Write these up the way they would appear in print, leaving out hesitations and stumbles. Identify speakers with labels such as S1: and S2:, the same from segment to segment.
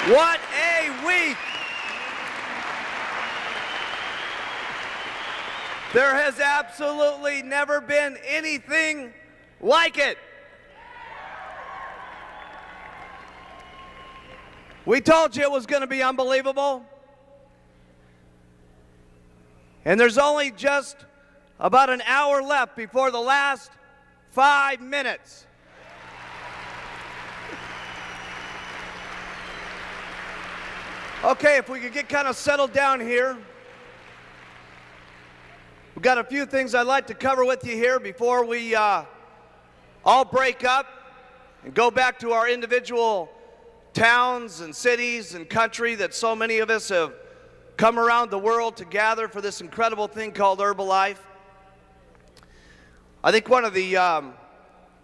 S1: What a week! There has absolutely never been anything like it. We told you it was going to be unbelievable. And there's only just about an hour left before the last 5 minutes. Okay, if we could get kind of settled down here. We've got a few things I'd like to cover with you here before we all break up and go back to our individual towns and cities and country that so many of us have come around the world to gather for this incredible thing called Herbalife. I think one of the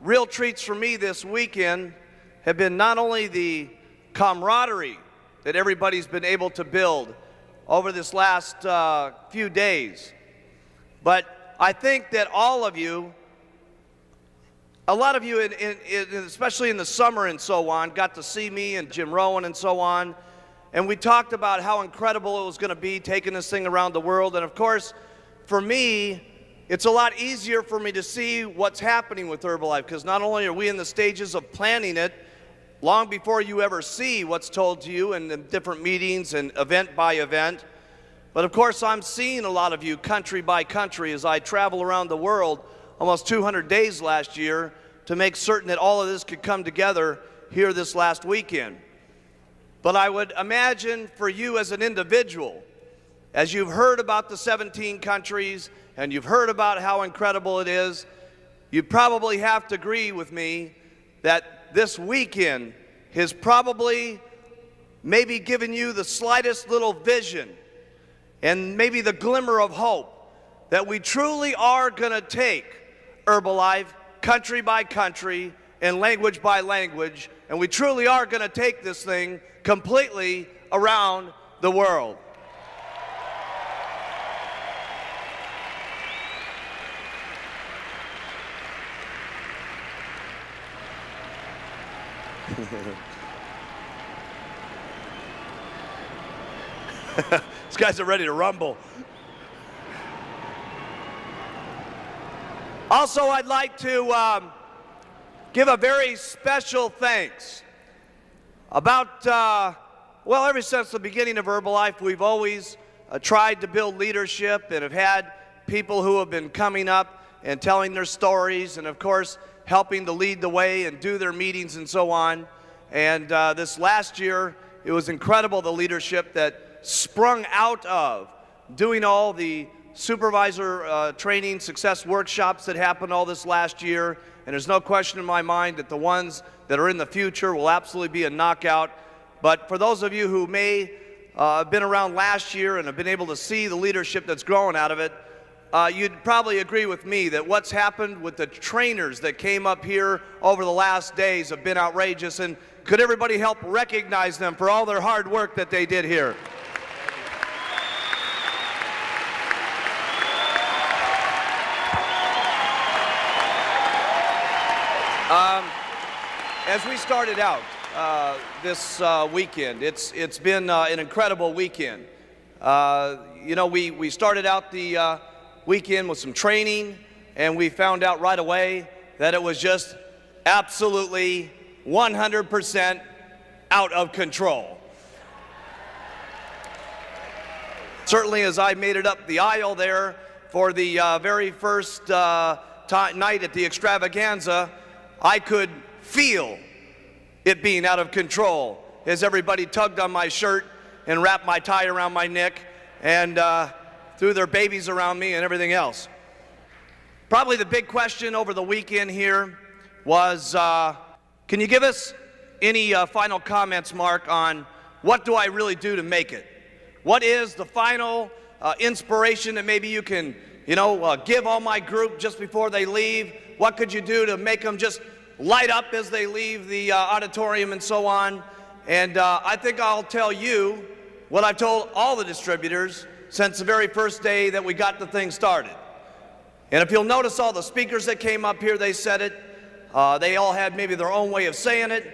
S1: real treats for me this weekend have been not only the camaraderie that everybody's been able to build over this last few days, but I think that all of you, a lot of you, especially in the summer and so on, got to see me and Jim Rowan and so on, and we talked about how incredible it was going to be taking this thing around the world. And of course, for me, it's a lot easier for me to see what's happening with Herbalife, because not only are we in the stages of planning it long before you ever see what's told to you in the different meetings and event by event, but of course I'm seeing a lot of you country by country as I travel around the world almost 200 days last year to make certain that all of this could come together here this last weekend. But I would imagine for you as an individual, as you've heard about the 17 countries and you've heard about how incredible it is, you probably have to agree with me that this weekend has probably maybe given you the slightest little vision and maybe the glimmer of hope that we truly are going to take Herbalife country by country and language by language, and we truly are going to take this thing completely around the world. These guys are ready to rumble. Also, I'd like to give a very special thanks. Well, ever since the beginning of Herbalife, we've always tried to build leadership and have had people who have been coming up and telling their stories and, of course, helping to lead the way and do their meetings and so on. And this last year, it was incredible, the leadership that sprung out of doing all the supervisor training success workshops that happened all this last year. And there's no question in my mind that the ones that are in the future will absolutely be a knockout. But for those of you who may have been around last year and have been able to see the leadership that's growing out of it, you'd probably agree with me that what's happened with the trainers that came up here over the last days have been outrageous. And could everybody help recognize them for all their hard work that they did here? As we started out this weekend, it's been an incredible weekend. You know, we started out the weekend with some training, and we found out right away that it was just absolutely 100% out of control. Certainly, as I made it up the aisle there for the very first night at the Extravaganza, I could feel it being out of control as everybody tugged on my shirt and wrapped my tie around my neck and threw their babies around me and everything else. Probably the big question over the weekend here was, can you give us any final comments, Mark, on what do I really do to make it? What is the final inspiration that maybe you can, give all my group just before they leave? What could you do to make them just light up as they leave the auditorium and so on? And I think I'll tell you what I've told all the distributors since the very first day that we got the thing started. And if you'll notice all the speakers that came up here, they said it. They all had maybe their own way of saying it.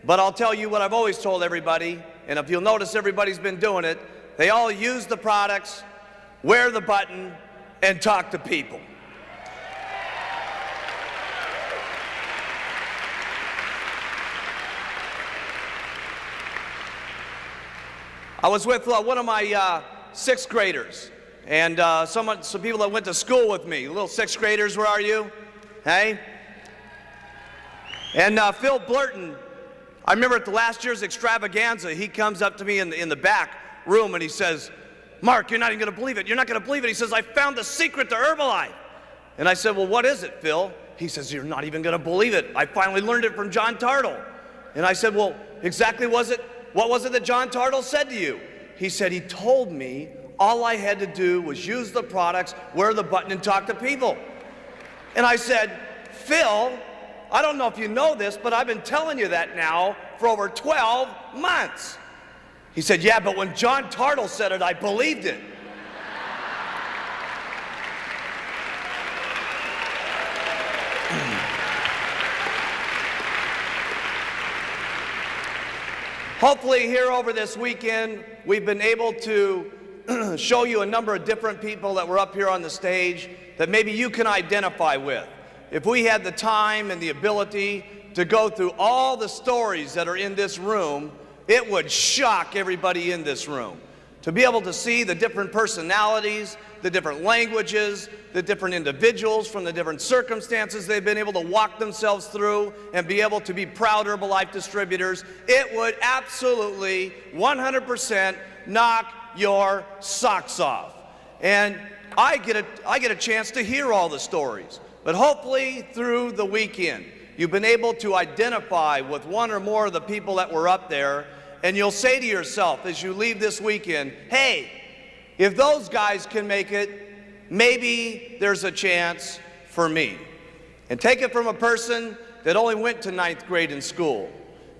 S1: But I'll tell you what I've always told everybody, and if you'll notice, everybody's been doing it. They all use the products, wear the button, and talk to people. I was with one of my sixth graders, and some people that went to school with me. Little sixth graders, where are you? Hey? And Phil Blurton, I remember at the last year's Extravaganza, he comes up to me in the back room and he says, "Mark, you're not even going to believe it. You're not going to believe it." He says, "I found the secret to Herbalife." And I said, "Well, what is it, Phil?" He says, "You're not even going to believe it. I finally learned it from John Tartle." And I said, "Well, exactly what was it that John Tartle said to you?" He said, "He told me all I had to do was use the products, wear the button, and talk to people." And I said, "Phil, I don't know if you know this, but I've been telling you that now for over 12 months. He said, "Yeah, but when John Tartle said it, I believed it." Hopefully here over this weekend, we've been able to show you a number of different people that were up here on the stage that maybe you can identify with. If we had the time and the ability to go through all the stories that are in this room, it would shock everybody in this room. To be able to see the different personalities, the different languages, the different individuals from the different circumstances they've been able to walk themselves through and be able to be proud Herbalife distributors, it would absolutely 100% knock your socks off. And I get a chance to hear all the stories. But hopefully through the weekend, you've been able to identify with one or more of the people that were up there, and you'll say to yourself as you leave this weekend, "Hey, if those guys can make it, maybe there's a chance for me." And take it from a person that only went to 9th grade in school.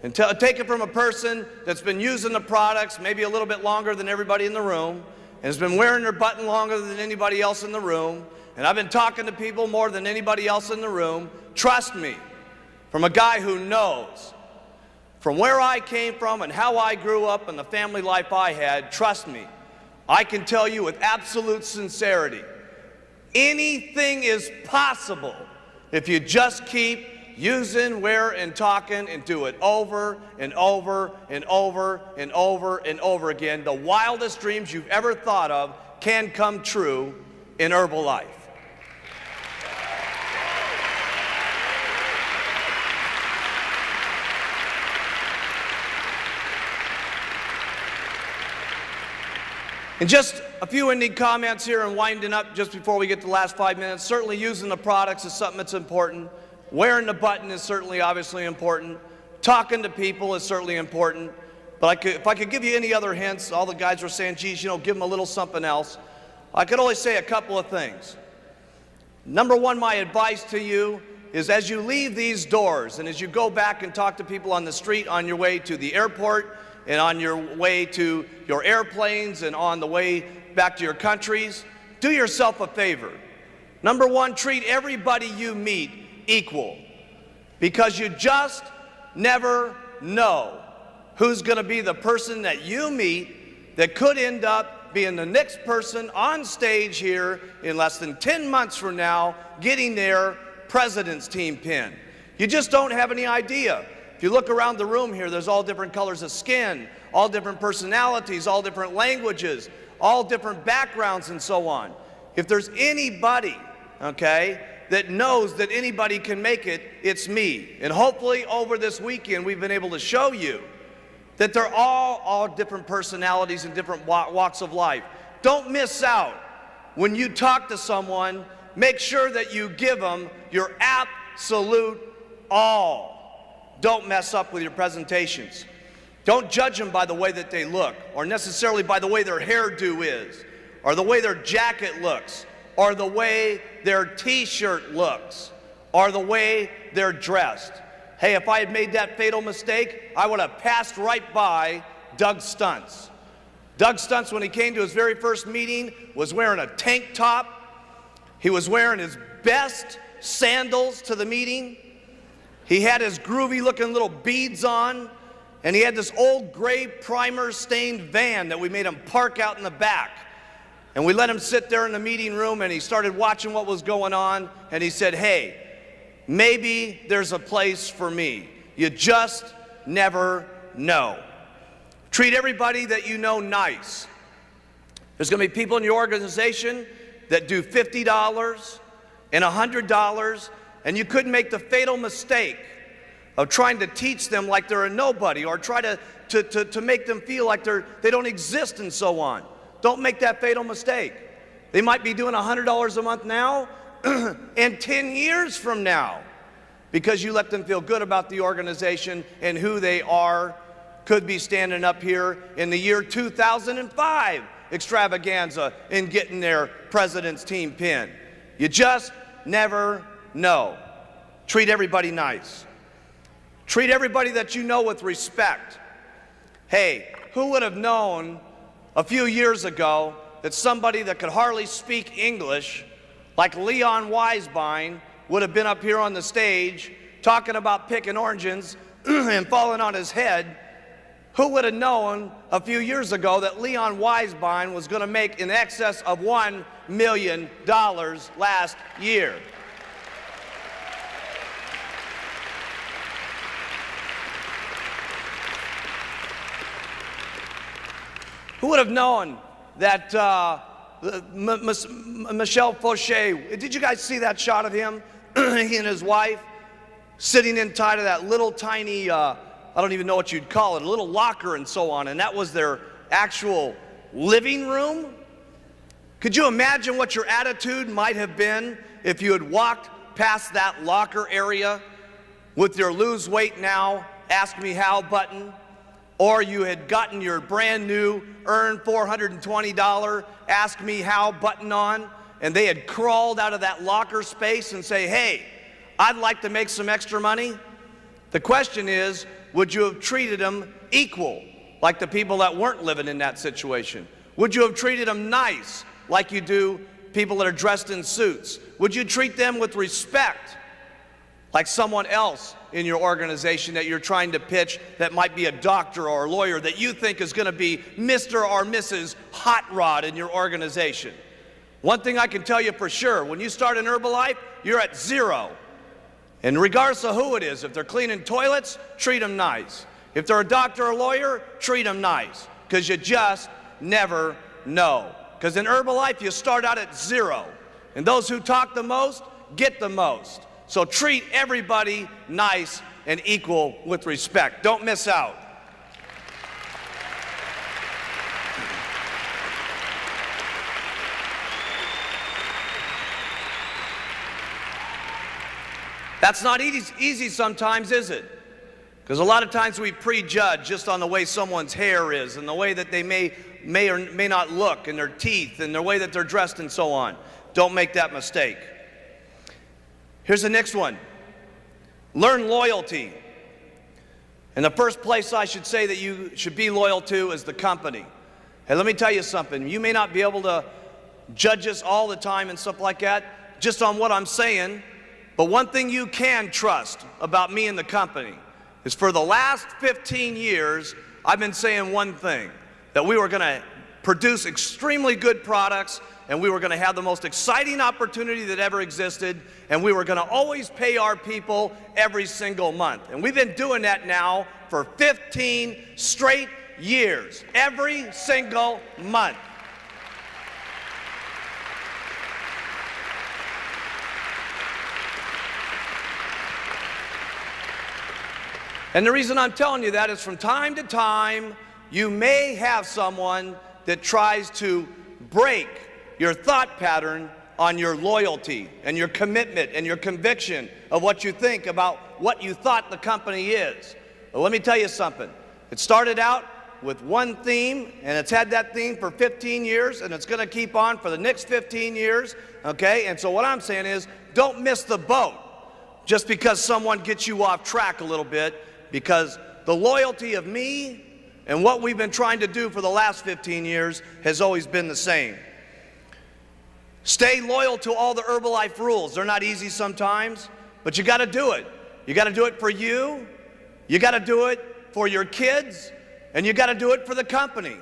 S1: And take it from a person that's been using the products maybe a little bit longer than everybody in the room, and has been wearing their button longer than anybody else in the room. And I've been talking to people more than anybody else in the room. Trust me, from a guy who knows from where I came from and how I grew up and the family life I had, trust me, I can tell you with absolute sincerity, anything is possible if you just keep using, wear, and talking, and do it over and over and over and over and over again. The wildest dreams you've ever thought of can come true in Herbalife. And just a few ending comments here and winding up just before we get to the last 5 minutes. Certainly using the products is something that's important. Wearing the button is certainly obviously important. Talking to people is certainly important. But if I could give you any other hints, all the guys were saying, geez, you know, give them a little something else. I could only say a couple of things. Number one, my advice to you is as you leave these doors and as you go back and talk to people on the street on your way to the airport and on your way to your airplanes and on the way back to your countries, do yourself a favor. Number one, treat everybody you meet equal, because you just never know who's going to be the person that you meet that could end up being the next person on stage here in less than 10 months from now getting their president's team pin. You just don't have any idea. If you look around the room here, there's all different colors of skin, all different personalities, all different languages, all different backgrounds and so on. If there's anybody, okay, that knows that anybody can make it, it's me. And hopefully over this weekend we've been able to show you that they're all different personalities and different walks of life. Don't miss out. When you talk to someone, make sure that you give them your absolute all. Don't mess up with your presentations. Don't judge them by the way that they look, or necessarily by the way their hairdo is, or the way their jacket looks, or the way their t-shirt looks, or the way they're dressed. Hey, if I had made that fatal mistake, I would have passed right by Doug Stuntz. Doug Stuntz, when he came to his very first meeting, was wearing a tank top. He was wearing his best sandals to the meeting. He had his groovy looking little beads on, and he had this old gray primer-stained van that we made him park out in the back. And we let him sit there in the meeting room, and he started watching what was going on, and he said, hey, maybe there's a place for me. You just never know. Treat everybody that you know nice. There's going to be people in your organization that do $50 and $100, and you couldn't make the fatal mistake of trying to teach them like they're a nobody, or try to make them feel like they don't exist and so on. Don't make that fatal mistake. They might be doing $100 a month now and 10 years from now, because you let them feel good about the organization and who they are, could be standing up here in the year 2005 extravaganza and getting their president's team pin. You just never know. Treat everybody nice. Treat everybody that you know with respect. Hey, who would have known a few years ago that somebody that could hardly speak English, like Leon Weisbein, would have been up here on the stage talking about picking oranges and falling on his head? Who would have known a few years ago that Leon Weisbein was going to make in excess of $1 million last year? Who would have known that Michel Fauché, did you guys see that shot of him, he and his wife, sitting inside of that little tiny, I don't even know what you'd call it, a little locker and so on, and that was their actual living room? Could you imagine what your attitude might have been if you had walked past that locker area with your lose weight now, ask me how button, or you had gotten your brand new earn $420 ask me how button on, and they had crawled out of that locker space and say, hey, I'd like to make some extra money? The question is, would you have treated them equal, like the people that weren't living in that situation? Would you have treated them nice, like you do people that are dressed in suits? Would you treat them with respect, like someone else in your organization that you're trying to pitch that might be a doctor or a lawyer that you think is going to be Mr. or Mrs. Hot Rod in your organization? One thing I can tell you for sure, when you start in Herbalife, you're at zero. And regardless of who it is, if they're cleaning toilets, treat them nice. If they're a doctor or a lawyer, treat them nice, because you just never know. Because in Herbalife, you start out at zero, and those who talk the most get the most. So treat everybody nice and equal with respect. Don't miss out. That's not easy sometimes, is it? Because a lot of times we prejudge just on the way someone's hair is and the way that they may or may not look, and their teeth and the way that they're dressed and so on. Don't make that mistake. Here's the next one. Learn loyalty. And the first place I should say that you should be loyal to is the company. Hey, let me tell you something. You may not be able to judge us all the time and stuff like that just on what I'm saying, but one thing you can trust about me and the company is for the last 15 years, I've been saying one thing, that we were going to produce extremely good products, and we were going to have the most exciting opportunity that ever existed, and we were going to always pay our people every single month. And we've been doing that now for 15 straight years, every single month. And the reason I'm telling you that is from time to time, you may have someone that tries to break your thought pattern on your loyalty and your commitment and your conviction of what you think about what you thought the company is. Well, let me tell you something. It started out with one theme, and it's had that theme for 15 years, and it's going to keep on for the next 15 years, okay? And so what I'm saying is, don't miss the boat just because someone gets you off track a little bit, because the loyalty of me and what we've been trying to do for the last 15 years has always been the same. Stay loyal to all the Herbalife rules. They're not easy sometimes, but you got to do it. You got to do it for you. You got to do it for your kids, and you got to do it for the company.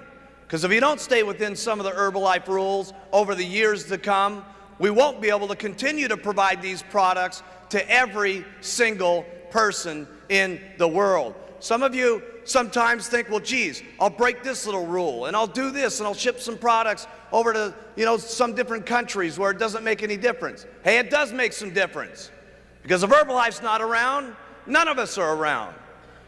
S1: Because if you don't stay within some of the Herbalife rules over the years to come, we won't be able to continue to provide these products to every single person in the world. Some of you sometimes think, well, geez, I'll break this little rule, and I'll do this, and I'll ship some products over to, some different countries where it doesn't make any difference. Hey, it does make some difference. Because if Herbalife's not around, none of us are around.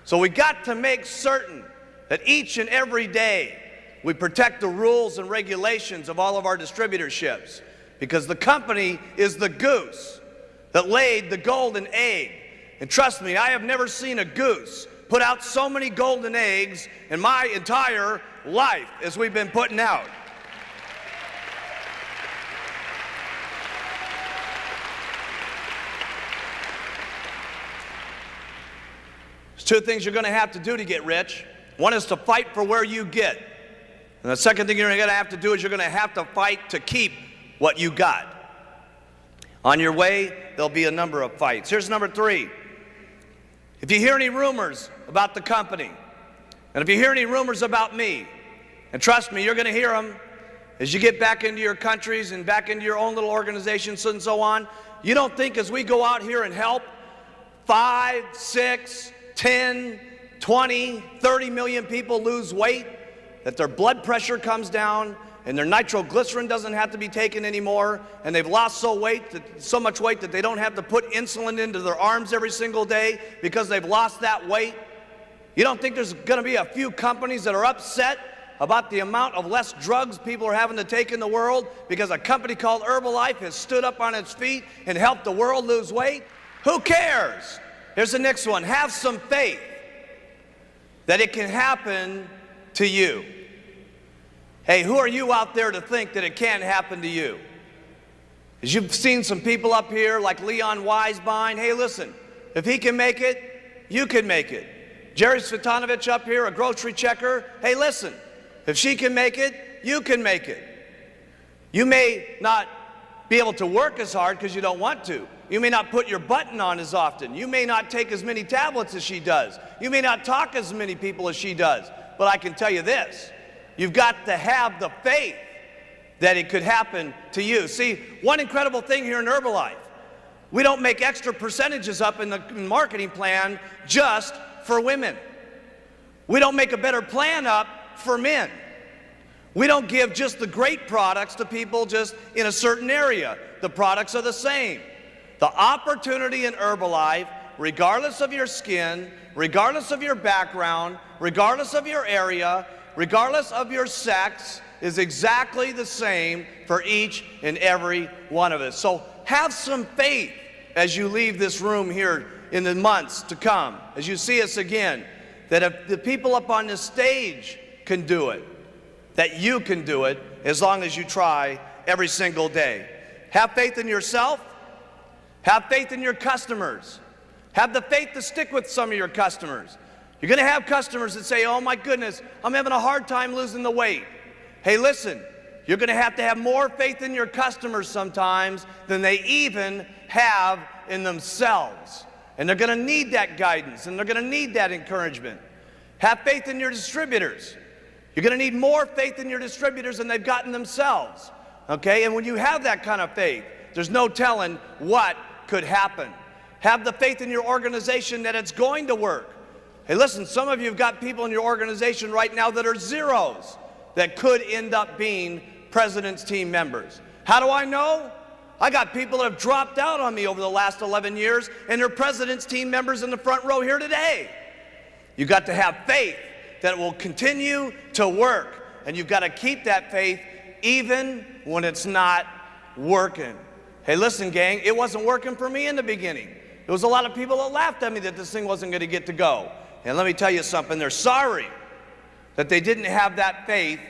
S1: So we got to make certain that each and every day we protect the rules and regulations of all of our distributorships. Because the company is the goose that laid the golden egg. And trust me, I have never seen a goose put out so many golden eggs in my entire life as we've been putting out. There's two things you're going to have to do to get rich. One is to fight for where you get. And the second thing you're going to have to do is you're going to have to fight to keep what you got. On your way, there'll be a number of fights. Here's number 3. If you hear any rumors about the company, and if you hear any rumors about me, and trust me, you're going to hear them as you get back into your countries and back into your own little organizations and so on. You don't think as we go out here and help 5, 6, 10, 20, 30 million people lose weight, that their blood pressure comes down and their nitroglycerin doesn't have to be taken anymore, and they've lost so much weight that they don't have to put insulin into their arms every single day because they've lost that weight? You don't think there's going to be a few companies that are upset about the amount of less drugs people are having to take in the world because a company called Herbalife has stood up on its feet and helped the world lose weight? Who cares? Here's the next one. Have some faith that it can happen to you. Hey, who are you out there to think that it can't happen to you? As you've seen some people up here like Leon Weisbein, hey, listen, if he can make it, you can make it. Jerry Svetanovich up here, a grocery checker, hey, listen, if she can make it, you can make it. You may not be able to work as hard because you don't want to. You may not put your button on as often. You may not take as many tablets as she does. You may not talk as many people as she does. But I can tell you this, you've got to have the faith that it could happen to you. See, one incredible thing here in Herbalife, we don't make extra percentages up in the marketing plan just for women. We don't make a better plan up for men. We don't give just the great products to people just in a certain area. The products are the same. The opportunity in Herbalife, regardless of your skin, regardless of your background, regardless of your area, regardless of your sex, is exactly the same for each and every one of us. So have some faith as you leave this room here in the months to come, as you see us again, that if the people up on this stage can do it, that you can do it as long as you try every single day. Have faith in yourself. Have faith in your customers. Have the faith to stick with some of your customers. You're going to have customers that say, oh my goodness, I'm having a hard time losing the weight. Hey, listen, you're going to have more faith in your customers sometimes than they even have in themselves. And they're going to need that guidance, and they're going to need that encouragement. Have faith in your distributors. You're going to need more faith in your distributors than they've gotten themselves. Okay? And when you have that kind of faith, there's no telling what could happen. Have the faith in your organization that it's going to work. Hey, listen, some of you have got people in your organization right now that are zeros that could end up being president's team members. How do I know? I got people that have dropped out on me over the last 11 years, and they're president's team members in the front row here today. You've got to have faith that it will continue to work, and you've got to keep that faith even when it's not working. Hey, listen, gang, it wasn't working for me in the beginning. There was a lot of people that laughed at me that this thing wasn't going to get to go. And let me tell you something, they're sorry that they didn't have that faith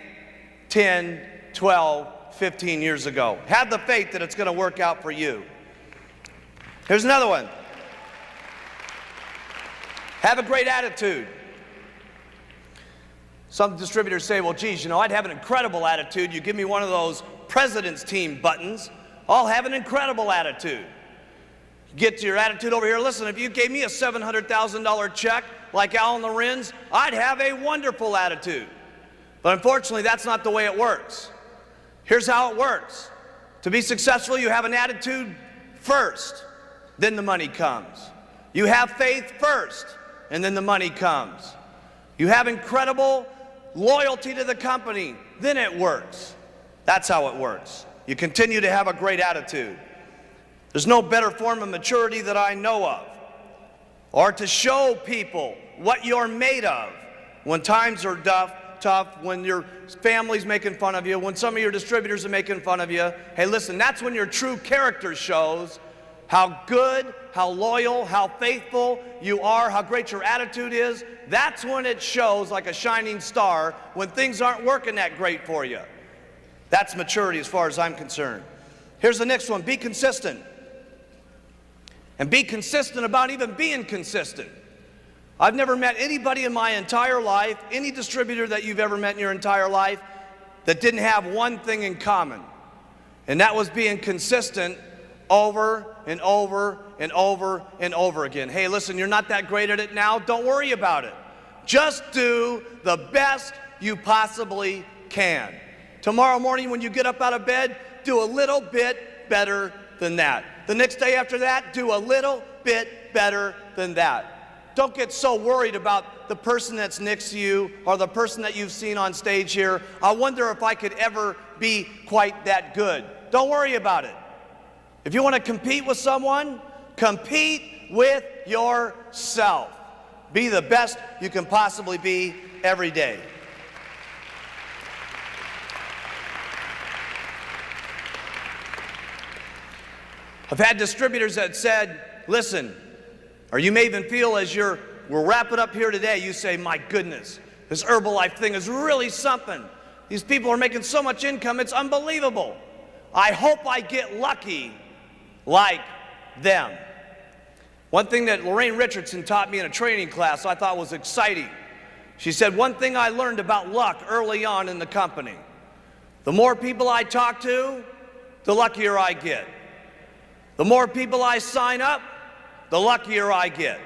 S1: 10, 12, 15 years ago. Have the faith that it's going to work out for you. Here's another one. Have a great attitude. Some distributors say, well, geez, I'd have an incredible attitude. You give me one of those president's team buttons, I'll have an incredible attitude. Get to your attitude over here. Listen, if you gave me a $700,000 check like Alan Lorenz, I'd have a wonderful attitude. But unfortunately, that's not the way it works. Here's how it works. To be successful, you have an attitude first, then the money comes. You have faith first, and then the money comes. You have incredible loyalty to the company, then it works. That's how it works. You continue to have a great attitude. There's no better form of maturity that I know of, or to show people what you're made of when times are tough, when your family's making fun of you, when some of your distributors are making fun of you. Hey, listen, that's when your true character shows how good, how loyal, how faithful you are, how great your attitude is. That's when it shows like a shining star when things aren't working that great for you. That's maturity as far as I'm concerned. Here's the next one. Be consistent. And be consistent about even being consistent. I've never met anybody in my entire life, any distributor that you've ever met in your entire life, that didn't have one thing in common. And that was being consistent over and over and over and over again. Hey, listen, you're not that great at it now. Don't worry about it. Just do the best you possibly can. Tomorrow morning when you get up out of bed, do a little bit better than that. The next day after that, do a little bit better than that. Don't get so worried about the person that's next to you or the person that you've seen on stage here. I wonder if I could ever be quite that good. Don't worry about it. If you want to compete with someone, compete with yourself. Be the best you can possibly be every day. I've had distributors that said, listen, or you may even feel as we're wrapping up here today, you say, my goodness, this Herbalife thing is really something. These people are making so much income, it's unbelievable. I hope I get lucky like them. One thing that Lorraine Richardson taught me in a training class I thought was exciting. She said, one thing I learned about luck early on in the company, the more people I talk to, the luckier I get. The more people I sign up, the luckier I get.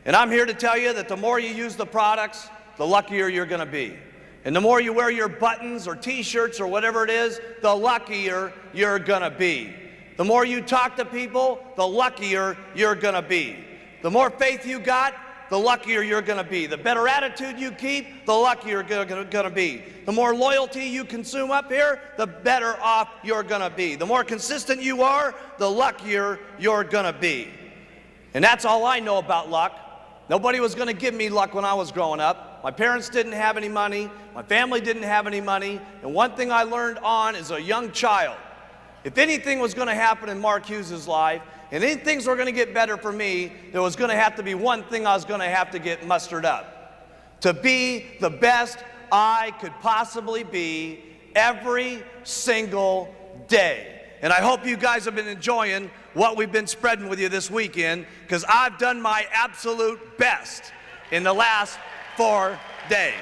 S1: And I'm here to tell you that the more you use the products, the luckier you're going to be. And the more you wear your buttons or t-shirts or whatever it is, the luckier you're going to be. The more you talk to people, the luckier you're going to be. The more faith you got, the luckier you're going to be. The better attitude you keep, the luckier you're going to be. The more loyalty you consume up here, the better off you're going to be. The more consistent you are, the luckier you're going to be. And that's all I know about luck. Nobody was going to give me luck when I was growing up. My parents didn't have any money. My family didn't have any money. And one thing I learned on as a young child, if anything was going to happen in Mark Hughes' life, and any things were going to get better for me, there was going to have to be one thing I was going to have to get mustered up. To be the best I could possibly be every single day. And I hope you guys have been enjoying what we've been spreading with you this weekend, because I've done my absolute best in the last 4 days.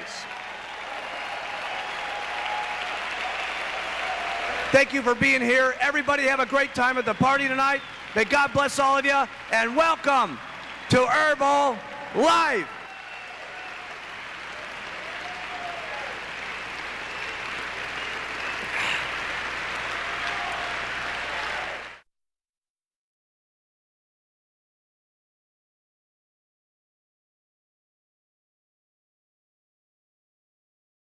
S1: Thank you for being here. Everybody have a great time at the party tonight. May God bless all of you, and welcome to Herbalife.